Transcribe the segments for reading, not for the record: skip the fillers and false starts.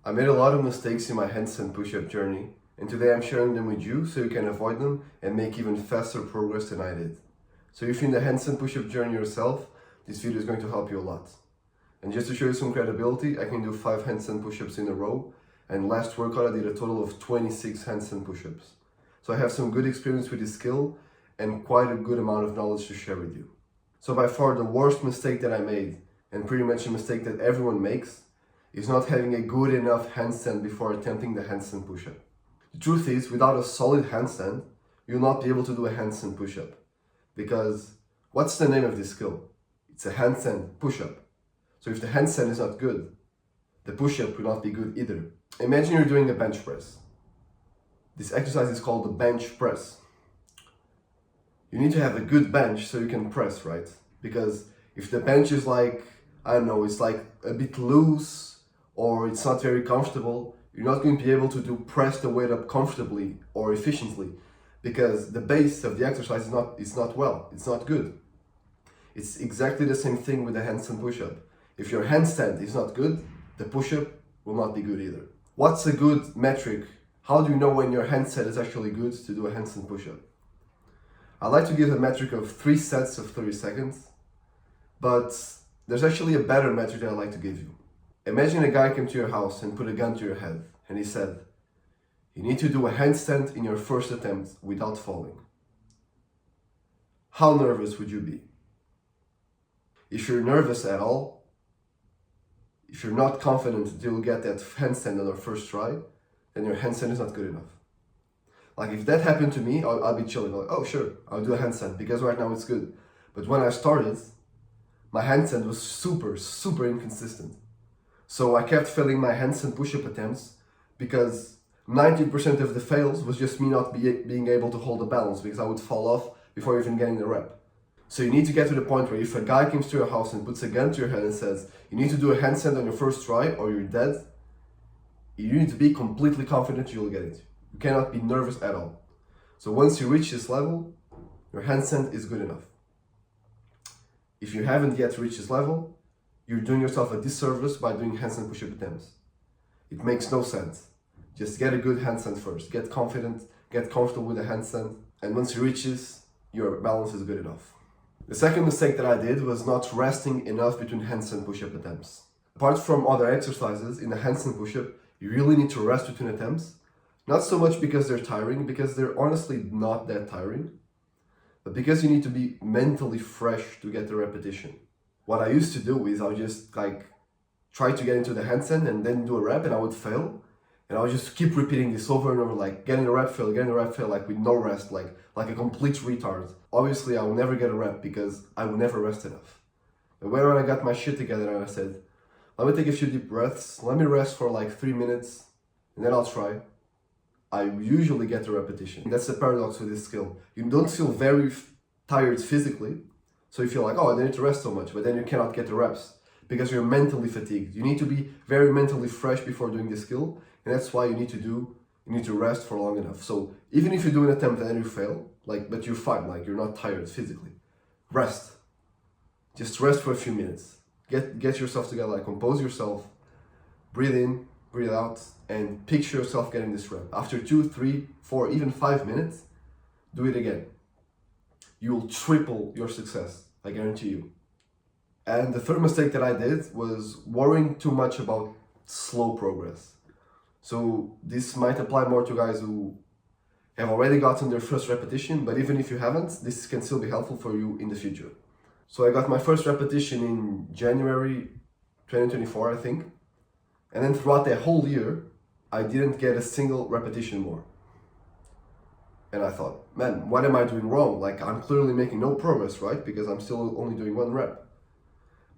I made a lot of mistakes in my handstand push-up journey, and today I'm sharing them with you so you can avoid them and make even faster progress than I did. So if you're in the handstand push-up journey yourself, this video is going to help you a lot. And just to show you some credibility, I can do 5 handstand push-ups in a row, and last workout I did a total of 26 handstand push-ups. So I have some good experience with this skill and quite a good amount of knowledge to share with you. So by far the worst mistake that I made, and pretty much a mistake that everyone makes, is not having a good enough handstand before attempting the handstand push-up. The truth is, without a solid handstand, you'll not be able to do a handstand push-up. Because what's the name of this skill? It's a handstand push-up. So if the handstand is not good, the push-up will not be good either. Imagine you're doing a bench press. This exercise is called the bench press. You need to have a good bench so you can press, right? Because if the bench is like, I don't know, it's like a bit loose, or it's not very comfortable, you're not going to be able to press the weight up comfortably or efficiently, because the base of the exercise is not good. It's exactly the same thing with the handstand push-up. If your handstand is not good, the push-up will not be good either. What's a good metric? How do you know when your handstand is actually good to do a handstand push-up? I like to give a metric of 3 sets of 30 seconds, but there's actually a better metric that I like to give you. Imagine a guy came to your house and put a gun to your head and he said, you need to do a handstand in your first attempt without falling. How nervous would you be? If you're nervous at all, if you're not confident that you'll get that handstand on your first try, then your handstand is not good enough. Like if that happened to me, I'll be chilling, like, oh sure, I'll do a handstand because right now it's good. But when I started, my handstand was super inconsistent. So I kept failing my handstand push-up attempts because 90% of the fails was just me not being able to hold the balance, because I would fall off before even getting the rep. So you need to get to the point where if a guy comes to your house and puts a gun to your head and says, you need to do a handstand on your first try or you're dead, you need to be completely confident you'll get it. You cannot be nervous at all. So once you reach this level, your handstand is good enough. If you haven't yet reached this level, you're doing yourself a disservice by doing handstand push-up attempts. It makes no sense. Just get a good handstand first. Get confident, get comfortable with the handstand, and once you reach this, your balance is good enough. The second mistake that I did was not resting enough between handstand push-up attempts. Apart from other exercises, in the handstand push-up, you really need to rest between attempts. Not so much because they're tiring, because they're honestly not that tiring, but because you need to be mentally fresh to get the repetition. What I used to do is I would just try to get into the handstand and then do a rep, and I would fail. And I would just keep repeating this over and over, like getting a rep, fail, like with no rest, like a complete retard. Obviously, I will never get a rep because I will never rest enough. But when I got my shit together and I said, let me take a few deep breaths, let me rest for like 3 minutes, and then I'll try, I usually get a repetition. That's the paradox with this skill. You don't feel very tired physically, so you feel like, oh, I need to rest so much, but then you cannot get the reps because you're mentally fatigued. You need to be very mentally fresh before doing this skill, and that's why you need to rest for long enough. So even if you do an attempt and then you fail, but you're fine, you're not tired physically, rest. Just rest for a few minutes. Get yourself together, compose yourself, breathe in, breathe out, and picture yourself getting this rep. After 2, 3, 4, even 5 minutes, do it again. You will triple your success, I guarantee you. And the third mistake that I did was worrying too much about slow progress. So this might apply more to guys who have already gotten their first repetition, but even if you haven't, this can still be helpful for you in the future. So I got my first repetition in January 2024, I think. And then throughout the whole year, I didn't get a single repetition more. And I thought, man, what am I doing wrong? I'm clearly making no progress, right? Because I'm still only doing 1 rep.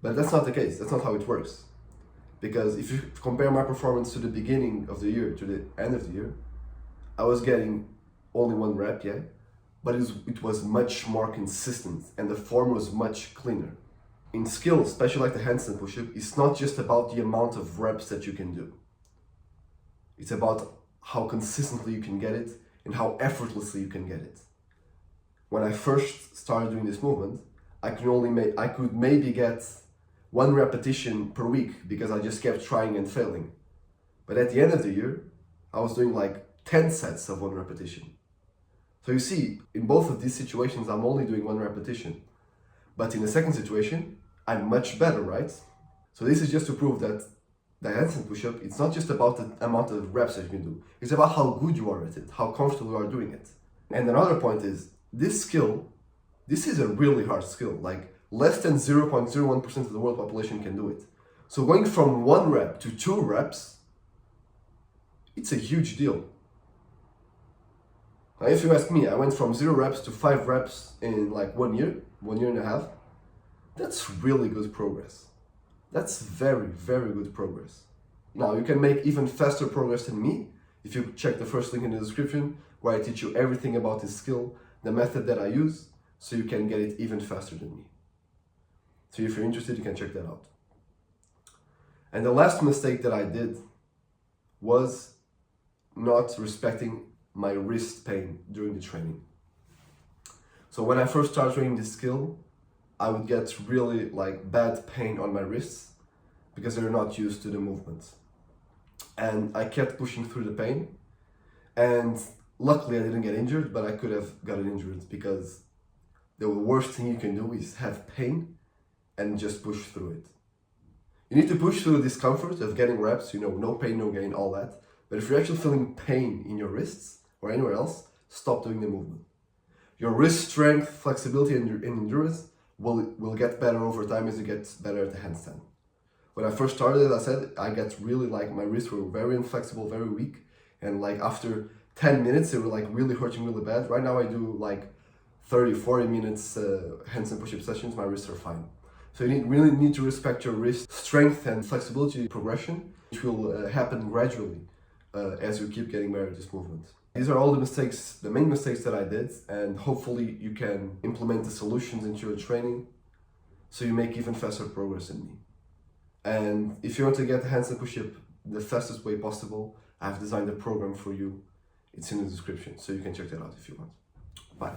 But that's not the case. That's not how it works. Because if you compare my performance to the beginning of the year, to the end of the year, I was getting only 1 rep, yeah? But it was much more consistent and the form was much cleaner. In skills, especially like the handstand push-up, it's not just about the amount of reps that you can do. It's about how consistently you can get it and how effortlessly you can get it. When I first started doing this movement, I could maybe get 1 repetition per week because I just kept trying and failing. But at the end of the year, I was doing like 10 sets of 1 repetition. So you see, in both of these situations, I'm only doing 1 repetition. But in the second situation, I'm much better, right? So this is just to prove that the handstand push-up, it's not just about the amount of reps that you can do. It's about how good you are at it, how comfortable you are doing it. And another point is, this skill, this is a really hard skill. Like, less than 0.01% of the world population can do it. So going from 1 rep to 2 reps, it's a huge deal. Now, if you ask me, I went from 0 reps to 5 reps in like 1 year, 1.5 years. That's really good progress. That's very, very good progress. Now, you can make even faster progress than me if you check the first link in the description, where I teach you everything about this skill, the method that I use, so you can get it even faster than me. So if you're interested, you can check that out. And the last mistake that I did was not respecting my wrist pain during the training. So when I first started training this skill, I would get really like bad pain on my wrists because they're not used to the movements. And I kept pushing through the pain, and luckily I didn't get injured, but I could have gotten injured because the worst thing you can do is have pain and just push through it. You need to push through the discomfort of getting reps, no pain, no gain, all that. But if you're actually feeling pain in your wrists or anywhere else, stop doing the movement. Your wrist strength, flexibility, and endurance will get better over time as you get better at the handstand. When I first started, I said, I get really my wrists were very inflexible, very weak. And after 10 minutes, they were really hurting really bad. Right now I do 30, 40 minutes handstand push-up sessions, my wrists are fine. So you really need to respect your wrist strength and flexibility progression, which will happen gradually as you keep getting better at this movement. These are all the main mistakes that I did, and hopefully you can implement the solutions into your training so you make even faster progress than me. And if you want to get the handstand push-up the fastest way possible, I've designed a program for you. It's in the description, so you can check that out if you want. Bye.